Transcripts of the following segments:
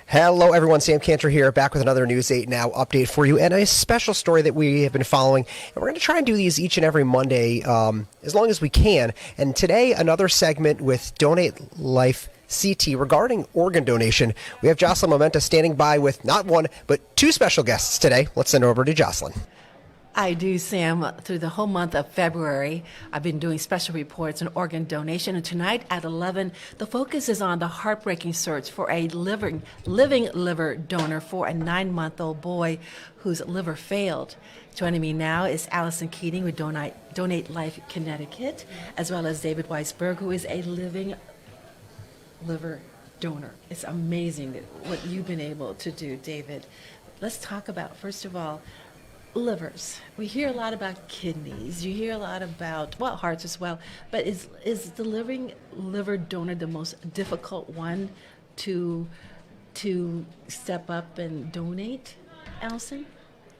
Hello, everyone. Sam Cantor here, back with another News 8 Now update for you, and a special story that we have been following. And we're going to try and do these each and every Monday as long as we can. And today, another segment with Donate Life CT regarding organ donation. We have Jocelyn Momenta standing by with not one, but two special guests today. Let's send it over to Jocelyn. I do, Sam. Through the whole month of February, I've been doing special reports on organ donation. And tonight at 11, the focus is on the heartbreaking search for a living liver donor for a 9-month-old boy whose liver failed. Joining me now is Allison Keating with Donate Life Connecticut, as well as David Weisberg, who is a living liver donor. It's amazing what you've been able to do, David. Let's talk about, first of all, livers. We hear a lot about kidneys. You hear a lot about, well, hearts as well. But is the living liver donor the most difficult one to step up and donate, Allison?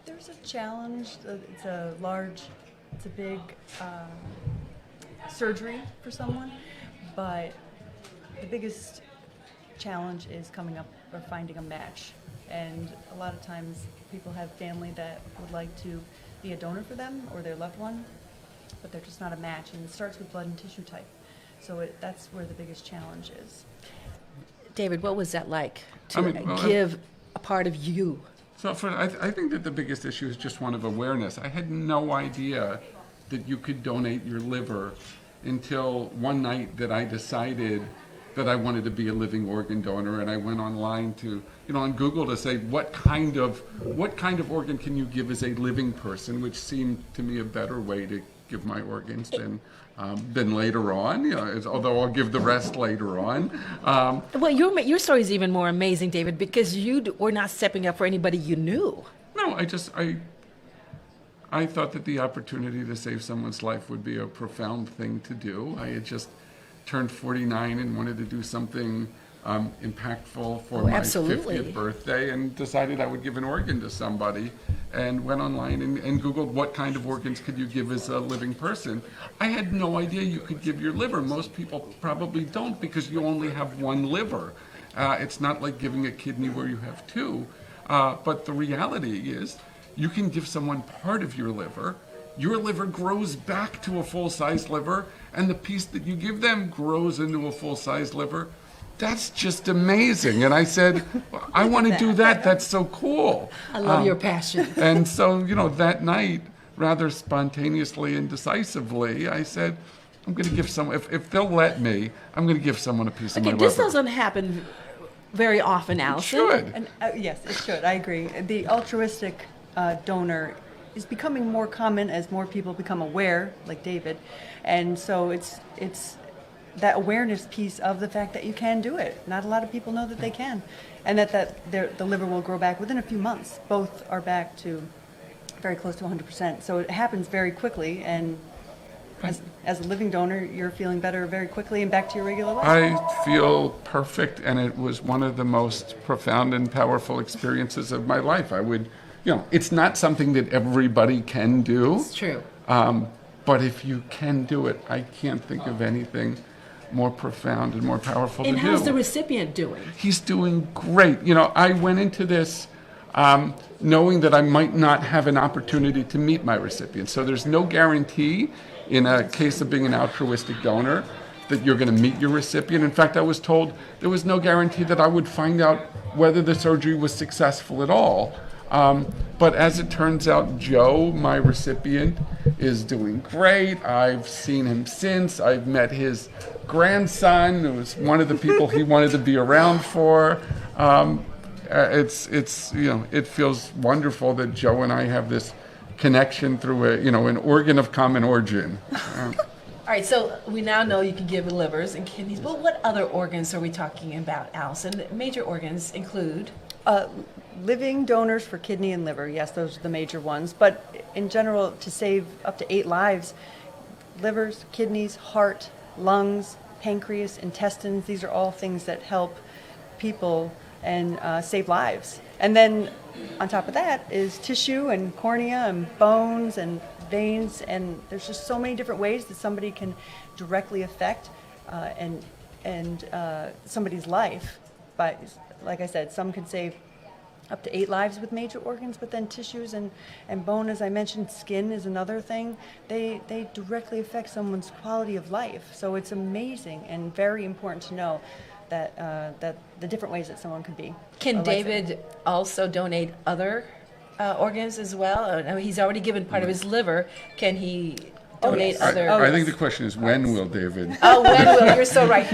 There's a challenge. It's a big surgery for someone, but the biggest challenge is coming up or finding a match. And a lot of times people have family that would like to be a donor for them or their loved one, but they're just not a match. And it starts with blood and tissue type. So that's where the biggest challenge is. David, what was that like to give a part of you? So I think that the biggest issue is just one of awareness. I had no idea that you could donate your liver until one night that I decided that I wanted to be a living organ donor, and I went online to, on Google to say what kind of organ can you give as a living person, which seemed to me a better way to give my organs than later on. Although I'll give the rest later on. Well, your story is even more amazing, David, because you were not stepping up for anybody you knew. No, I thought that the opportunity to save someone's life would be a profound thing to do. I had just turned 49 and wanted to do something impactful for my absolutely. 50th birthday, and decided I would give an organ to somebody, and went online and Googled what kind of organs could you give as a living person. I had no idea you could give your liver. Most people probably don't, because you only have one liver. It's not like giving a kidney where you have two. But the reality is you can give someone part of your liver. Your liver grows back to a full-size liver, and the piece that you give them grows into a full-size liver. That's just amazing. And I said, I want to do that. That's so cool. I love your passion. And so, that night, rather spontaneously and decisively, I said, I'm going to give someone, if they'll let me, I'm going to give someone a piece of my liver. This doesn't happen very often, Allison. It should. And, yes, it should. I agree. The altruistic donor is becoming more common as more people become aware, like David. And so it's that awareness piece of the fact that you can do it. Not a lot of people know that they can. And that the liver will grow back within a few months. Both are back to very close to 100%. So it happens very quickly, and as a living donor, you're feeling better very quickly and back to your regular life. I feel perfect, and it was one of the most profound and powerful experiences of my life. I would, it's not something that everybody can do. It's true. But if you can do it, I can't think of anything more profound and more powerful to do. And how's the recipient doing? He's doing great. I went into this knowing that I might not have an opportunity to meet my recipient. So there's no guarantee in a case of being an altruistic donor that you're going to meet your recipient. In fact, I was told there was no guarantee that I would find out whether the surgery was successful at all. But as it turns out, Joe, my recipient, is doing great. I've seen him since. I've met his grandson, who was one of the people he wanted to be around for. It feels wonderful that Joe and I have this connection through an organ of common origin. All right, so we now know you can give livers and kidneys, but what other organs are we talking about, Allison? Major organs include? Living donors for kidney and liver, yes, those are the major ones. But in general, to save up to 8 lives, livers, kidneys, heart, lungs, pancreas, intestines, these are all things that help people and save lives. And then on top of that is tissue and cornea and bones and veins, and there's just so many different ways that somebody can directly affect and somebody's life by, like I said, some can save up to 8 lives with major organs, but then tissues and bone, as I mentioned, skin is another thing. They directly affect someone's quality of life. So it's amazing and very important to know that that the different ways that someone could be. Can a lifesaver. David also donate other organs as well? I mean, he's already given part of his liver. Can he donate yes. other? I think the question is, when will David? Oh, when will? You're so right.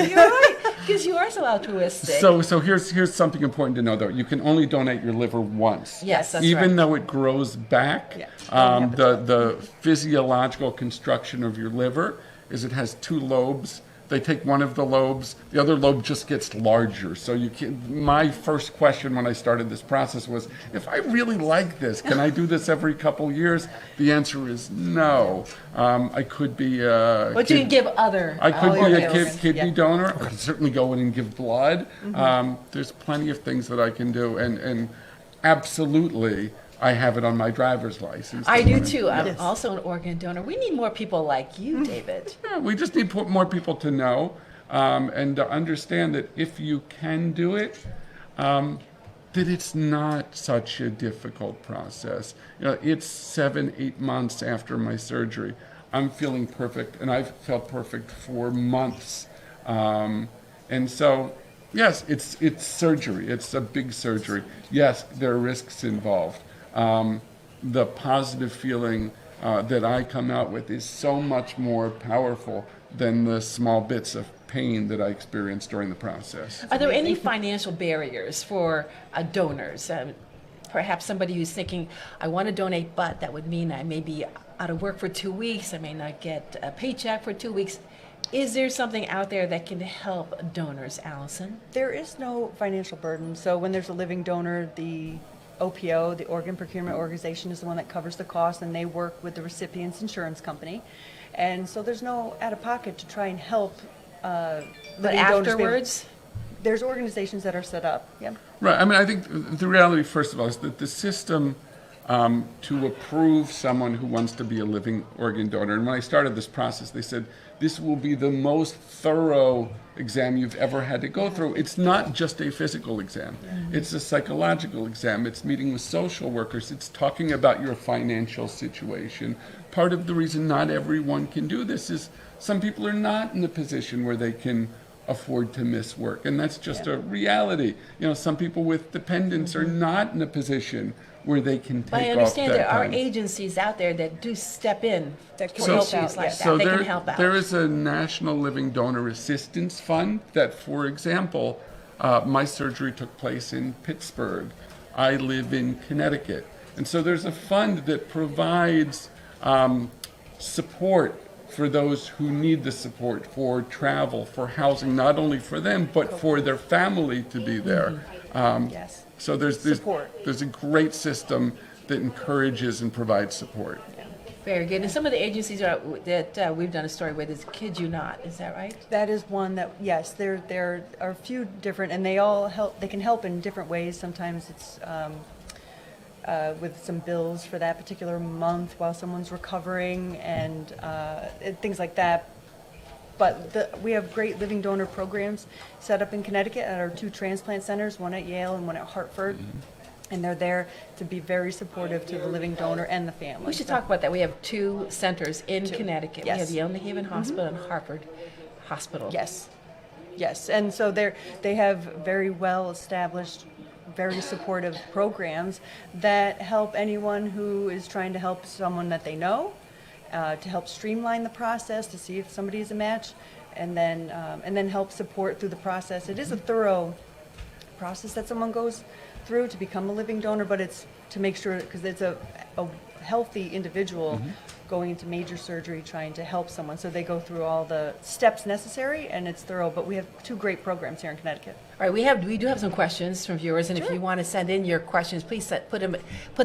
You're right, because you are so altruistic. So here's something important to know, though. You can only donate your liver once. Yes, that's Even right. though it grows back, Yeah. the physiological construction of your liver is it has 2 lobes. They take one of the lobes, the other lobe just gets larger. So you can. My first question when I started this process was, if I really like this, can I do this every couple years? The answer is no. I could be. But you can give other. I could be a organs. kidney Yeah. donor. I could certainly go in and give blood. There's plenty of things that I can do, and absolutely, I have it on my driver's license. I do too. I'm Yes. also an organ donor. We need more people like you, David. Yeah, we just need more people to know and to understand that if you can do it, that it's not such a difficult process. You know, it's 7-8 months after my surgery. I'm feeling perfect, and I've felt perfect for months. And so, yes, it's surgery. It's a big surgery. Yes, there are risks involved. The positive feeling that I come out with is so much more powerful than the small bits of pain that I experienced during the process. Are there any financial barriers for donors? Perhaps somebody who's thinking, I want to donate, but that would mean I may be out of work for 2 weeks. I may not get a paycheck for 2 weeks. Is there something out there that can help donors, Allison? There is no financial burden. So when there's a living donor, the OPO, the Organ Procurement Organization, is the one that covers the cost, and they work with the recipient's insurance company. And so there's no out-of-pocket to try and help But living donors be able- afterwards? There's organizations that are set up. Yep. Right. I mean, I think the reality, first of all, is that the system to approve someone who wants to be a living organ donor, and when I started this process, they said, this will be the most thorough exam you've ever had to go through. It's not just a physical exam. It's a psychological exam. It's meeting with social workers. It's talking about your financial situation. Part of the reason not everyone can do this is some people are not in a position where they can afford to miss work, and that's just a reality. You know, some people with dependents are not in a position where they can take But I off understand that there are time. agencies out there that do step in That can for help issues out, like yes. that. So They there, can help out. there is a National Living Donor Assistance Fund that, for example, my surgery took place in Pittsburgh. I live in Connecticut. And so there's a fund that provides support for those who need the support, for travel, for housing, not only for them, but for their family to be there. Yes. So there's Support. a great system that encourages and provides support. Very good. And some of the agencies that we've done a story with is Kid You Not. Is that right? That is one that, yes, there are a few different, and they all help. They can help in different ways. Sometimes it's with some bills for that particular month while someone's recovering, and things like that. But we have great living donor programs set up in Connecticut at our 2 transplant centers, one at Yale and one at Hartford. And they're there to be very supportive to the living donor and the family. We should talk about that. We have 2 centers in Connecticut. Yes. We have Yale New Haven Hospital and Hartford Hospital. Yes, yes, and so they have very well established, very supportive programs that help anyone who is trying to help someone that they know, to help streamline the process, to see if somebody is a match, and then help support through the process. It is a thorough process that someone goes through to become a living donor, but it's to make sure, because it's a healthy individual going into major surgery trying to help someone. So they go through all the steps necessary, and it's thorough. But we have 2 great programs here in Connecticut. All right, we do have some questions from viewers, and if you want to send in your questions, please put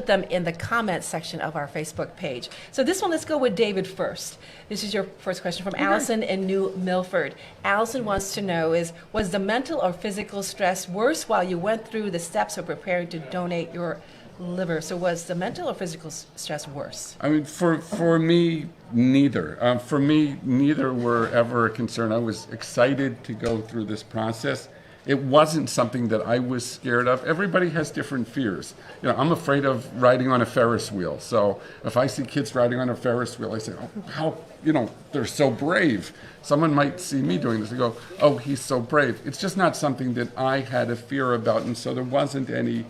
them in the comments section of our Facebook page. So this one, let's go with David first. This is your first question from Allison in New Milford. Allison wants to know was the mental or physical stress worse while you went through the steps of preparing to donate your liver? So was the mental or physical stress worse? I mean, for me, neither. For me, neither were ever a concern. I was excited to go through this process, It wasn't something that I was scared of. Everybody has different fears. You know, I'm afraid of riding on a Ferris wheel. So if I see kids riding on a Ferris wheel, I say, oh, how, you know, they're so brave. Someone might see me doing this and go, oh, he's so brave. It's just not something that I had a fear about, and so there wasn't any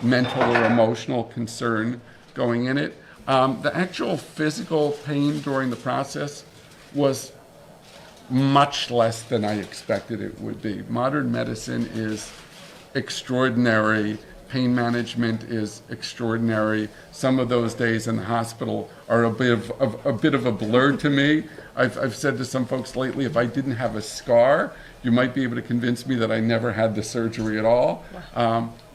mental or emotional concern going in it. The actual physical pain during the process was much less than I expected it would be. Modern medicine is extraordinary. Pain management is extraordinary. Some of those days in the hospital are a bit of a blur to me. I've said to some folks lately, if I didn't have a scar, you might be able to convince me that I never had the surgery at all.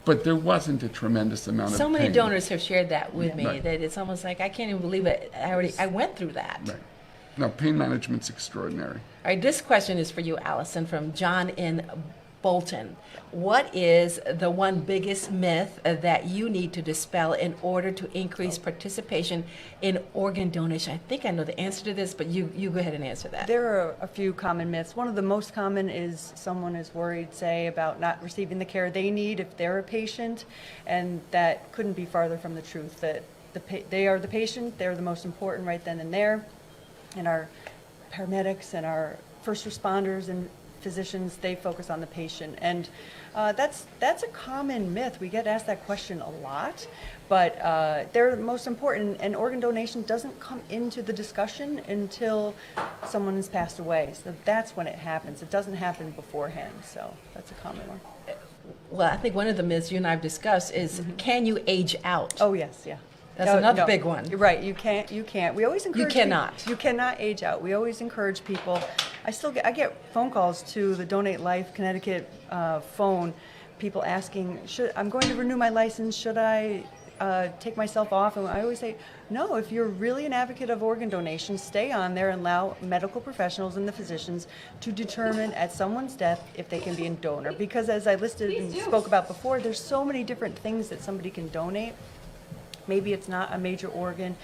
But there wasn't a tremendous amount of So many pain. donors have shared that with me Right. that it's almost like I can't even believe it. I went through that. Right. No, pain management's extraordinary. All right, this question is for you, Allison, from John in Bolton. What is the one biggest myth that you need to dispel in order to increase participation in organ donation? I think I know the answer to this, but you go ahead and answer that. There are a few common myths. One of the most common is someone is worried, say, about not receiving the care they need if they're a patient, and that couldn't be farther from the truth, that they are the patient, they're the most important right then and there, and our paramedics and our first responders and physicians, they focus on the patient. And that's a common myth. We get asked that question a lot, but they're the most important, and organ donation doesn't come into the discussion until someone has passed away. So that's when it happens. It doesn't happen beforehand, so that's a common one. Well, I think one of the myths you and I have discussed is, can you age out? Oh, yes, yeah. That's another big one. You're right, you can't. We always encourage cannot. You cannot age out. We always encourage people. I get phone calls to the Donate Life Connecticut phone, people asking, I'm going to renew my license, should I take myself off? And I always say, no, if you're really an advocate of organ donation, stay on there and allow medical professionals and the physicians to determine at someone's death if they can be a donor. Because as I listed and spoke about before, there's so many different things that somebody can donate. Maybe it's not a major organ.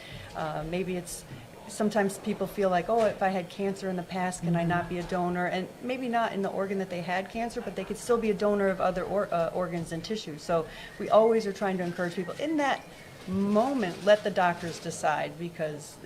Maybe it's, sometimes people feel like, oh, if I had cancer in the past, can I not be a donor? And maybe not in the organ that they had cancer, but they could still be a donor of other organs and tissues. So we always are trying to encourage people in that moment, let the doctors decide, because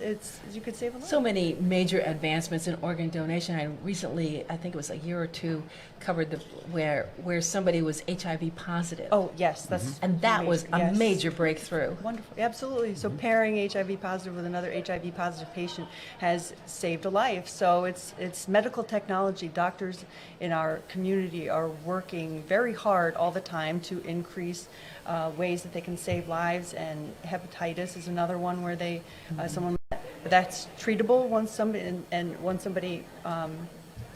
you could save a life. So many major advancements in organ donation. I recently, I think it was a year or two, covered where somebody was HIV positive. Oh, yes, that's And that was a yes. major breakthrough. Wonderful, absolutely. So pairing HIV positive with another HIV positive patient has saved a life. So it's medical technology. Doctors in our community are working very hard all the time to increase ways that they can save lives, and hepatitis is another one where they someone that's treatable once somebody once somebody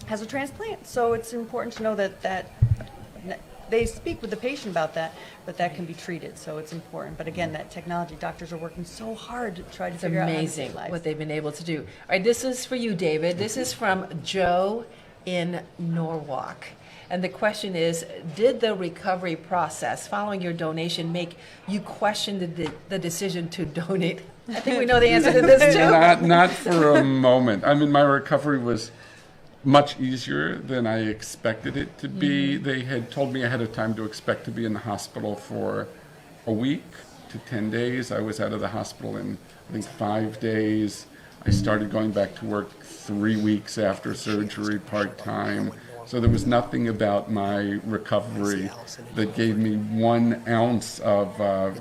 has a transplant. So it's important to know that they speak with the patient about that, but that can be treated. So it's important. But again, that technology, doctors are working so hard to try to figure out how to Amazing save lives. what they've been able to do. All right, this is for you, David. This is from Joe in Norwalk. And the question is, did the recovery process following your donation make you question the decision to donate? I think we know the answer to this, too. Not for a moment. I mean, my recovery was much easier than I expected it to be. They had told me ahead of time to expect to be in the hospital for a week to 10 days. I was out of the hospital in, I think, 5 days. I started going back to work 3 weeks after surgery, part-time. So there was nothing about my recovery that gave me 1 ounce of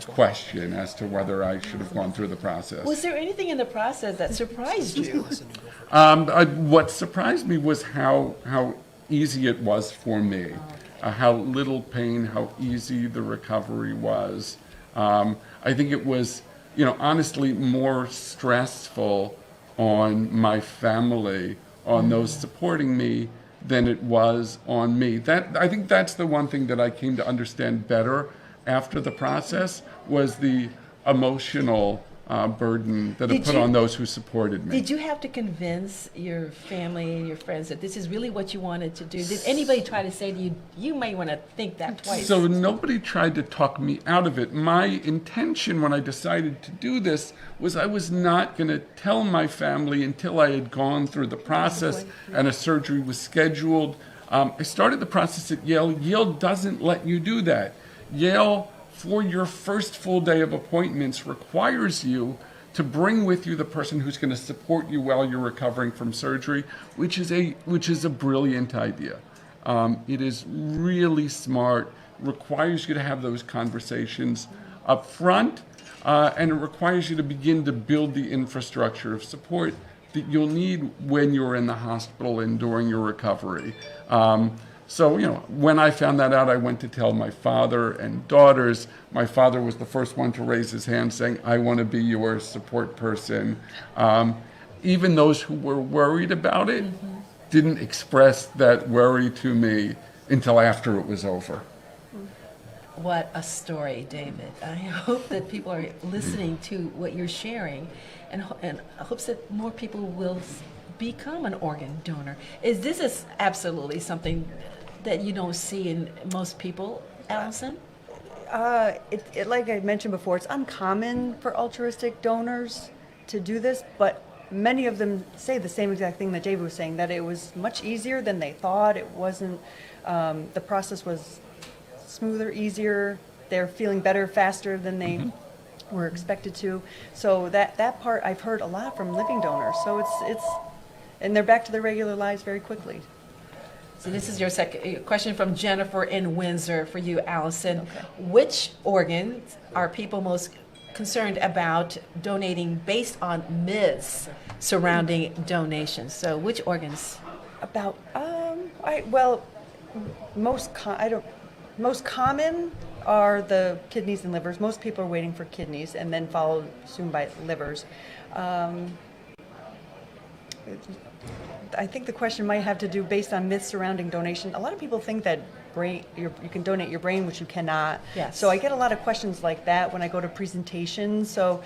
question as to whether I should have gone through the process. Was there anything in the process that surprised you? What surprised me was how easy it was for me, how little pain, how easy the recovery was. I think it was, honestly more stressful on my family, on those supporting me, than it was on me. I think that's the one thing that I came to understand better after the process, was the emotional burden that it put on those who supported me. Did you have to convince your family and your friends that this is really what you wanted to do? Did anybody try to say to you, you may want to think that twice? So nobody tried to talk me out of it. My intention when I decided to do this was I was not going to tell my family until I had gone through the process and a surgery was scheduled. I started the process at Yale. Yale doesn't let you do that. Yale, for your first full day of appointments, requires you to bring with you the person who's going to support you while you're recovering from surgery, which is a brilliant idea. It is really smart, requires you to have those conversations up front, and it requires you to begin to build the infrastructure of support that you'll need when you're in the hospital and during your recovery. So, when I found that out, I went to tell my father and daughters. My father was the first one to raise his hand saying, I want to be your support person. Even those who were worried about it didn't express that worry to me until after it was over. What a story, David. I hope that people are listening to what you're sharing and hopes that more people will become an organ donor. This is absolutely something that you don't see in most people, Allison? Like I mentioned before, it's uncommon for altruistic donors to do this, but many of them say the same exact thing that David was saying, that it was much easier than they thought. It wasn't, the process was smoother, easier. They're feeling better faster than they were expected to. So that part I've heard a lot from living donors. So it's and they're back to their regular lives very quickly. So this is your second question from Jennifer in Windsor for you, Allison. Okay. Which organs are people most concerned about donating based on myths surrounding donations? So which organs? About most common are the kidneys and livers. Most people are waiting for kidneys and then followed soon by livers. I think the question might have to do based on myths surrounding donation. A lot of people think that you can donate your brain, which you cannot. Yes. So I get a lot of questions like that when I go to presentations. So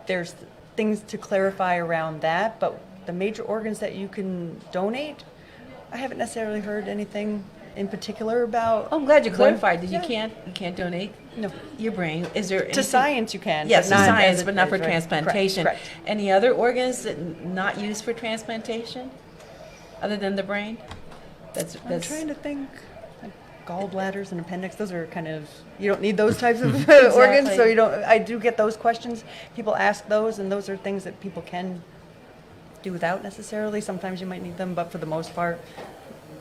there's things to clarify around that. But the major organs that you can donate, I haven't necessarily heard anything in particular about. Oh, I'm glad you clarified that Yeah. you can't donate No. your brain. Is there To science you can. Yes, but to not science, as but not for right. transplantation. Correct. Any other organs that not used for transplantation, other than the brain? I'm trying to think. Like gallbladders and appendix, those are kind of, you don't need those types of Exactly. organs, so I do get those questions. People ask those, and those are things that people can do without necessarily. Sometimes you might need them, but for the most part,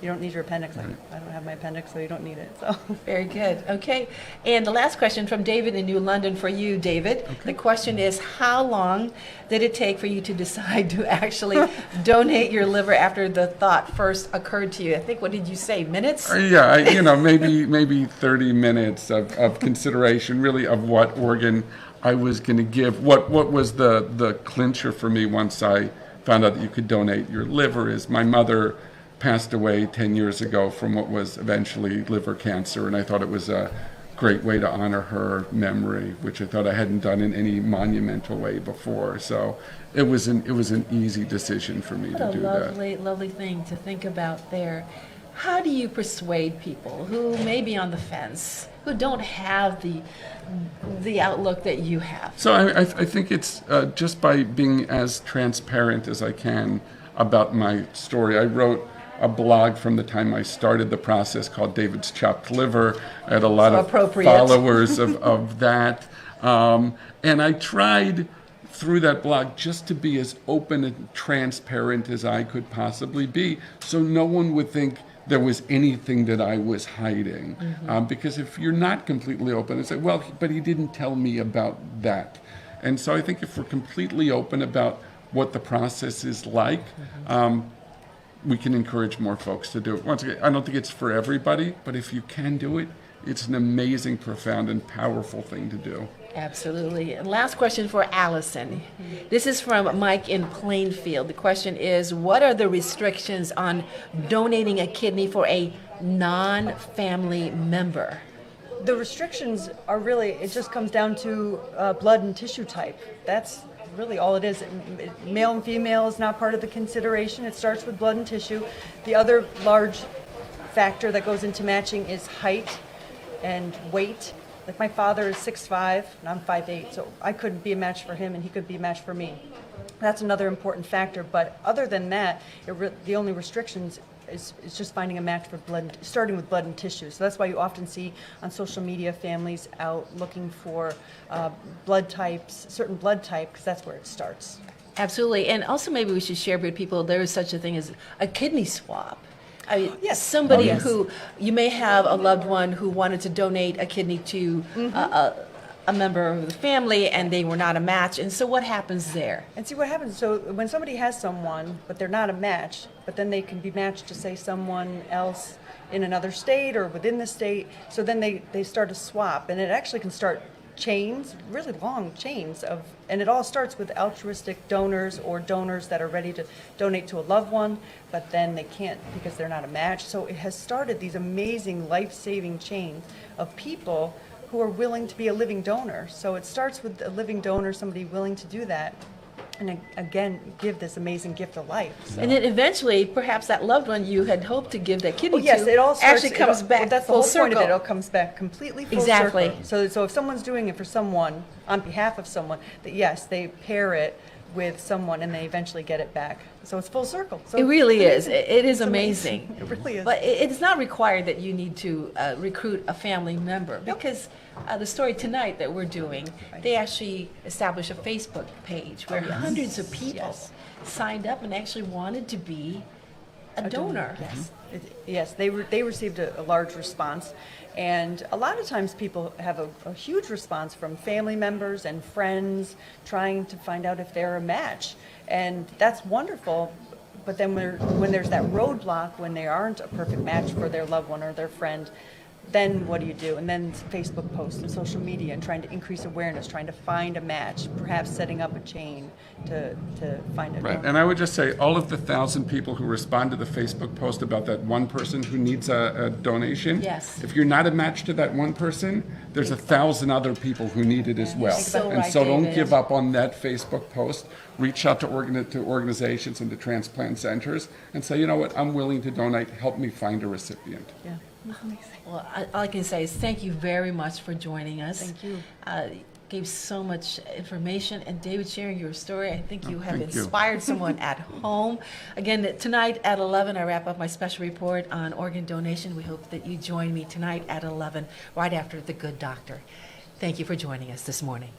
you don't need your appendix. I don't have my appendix, so you don't need it. So Very good. Okay. And the last question from David in New London for you, David. Okay. The question is, how long did it take for you to decide to actually donate your liver after the thought first occurred to you? I think, what did you say, minutes? Maybe 30 minutes of consideration, really, of what organ I was going to give. What was the clincher for me once I found out that you could donate your liver is my mother passed away 10 years ago from what was eventually liver cancer, and I thought it was a great way to honor her memory, which I thought I hadn't done in any monumental way before. So it was an easy decision for me to do that. Lovely thing to think about there. How do you persuade people who may be on the fence, who don't have the outlook that you have? So I think it's just by being as transparent as I can about my story. I wrote a blog from the time I started the process called David's Chopped Liver. I had a lot of followers of that. And I tried through that blog just to be as open and transparent as I could possibly be, so no one would think there was anything that I was hiding. Because if you're not completely open, it's like, well, but he didn't tell me about that. And so I think if we're completely open about what the process is like, we can encourage more folks to do it. Once again, I don't think it's for everybody, but if you can do it, it's an amazing, profound, and powerful thing to do. Absolutely. And last question for Allison. This is from Mike in Plainfield. The question is, what are the restrictions on donating a kidney for a non-family member? the restrictions are really, it just comes down to blood and tissue type. That's really all it is. Male and female is not part of the consideration. It starts with blood and tissue. The other large factor that goes into matching is height and weight. Like my father is 6'5" and I'm 5'8", so I couldn't be a match for him and he could be a match for me. That's another important factor. But other than that, the only restrictions is just finding a match for blood, starting with blood and tissue. So that's why you often see on social media families out looking for blood types, certain blood type, because that's where it starts. Absolutely. And also maybe we should share with people there is such a thing as a kidney swap. I mean, Yes. somebody Oh, yes. who, you may have a loved one who wanted to donate a kidney to a member of the family and they were not a match. And so what happens there? And see what happens. So when somebody has someone, but they're not a match, but then they can be matched to, say, someone else in another state or within the state, so then they start a swap. And it actually can start chains, really long chains of, and it all starts with altruistic donors or donors that are ready to donate to a loved one, but then they can't because they're not a match. So it has started these amazing life-saving chains of people who are willing to be a living donor. So it starts with a living donor, somebody willing to do that, and again, give this amazing gift of life. So. And then eventually, perhaps that loved one you had hoped to give that kidney Oh, yes, to it all starts, actually comes back that's full the whole circle. point of it. It all comes back completely full Exactly. circle. So if someone's doing it for someone, on behalf of someone, that yes, they pair it with someone and they eventually get it back. So it's full circle. So It really it's is. amazing. It is It's amazing. It really is. But it's not required that you need to recruit a family member because the story tonight that we're doing, they actually established a Facebook page where hundreds of people signed up and actually wanted to be a donor. Yes, yes, they received a large response, and a lot of times people have a huge response from family members and friends trying to find out if they're a match, and that's wonderful. But then when there's that roadblock, when they aren't a perfect match for their loved one or their friend, then what do you do? And then Facebook posts and social media and trying to increase awareness, trying to find a match, perhaps setting up a chain to find a Right, donor. and I would just say, all of the 1,000 people who respond to the Facebook post about that one person who needs a donation, Yes. if you're not a match to that one person, there's 1,000 other people who need it as well. So And right, so don't David. give up on that Facebook post. Reach out to organizations and to transplant centers and say, you know what, I'm willing to donate, help me find a recipient. Yeah. Well, all I can say is thank you very much for joining us. Thank you. Gave so much information, and David, sharing your story, I think you have thank you. inspired someone at home. Again, tonight at 11, I wrap up my special report on organ donation. We hope that you join me tonight at 11, right after The Good Doctor. Thank you for joining us this morning.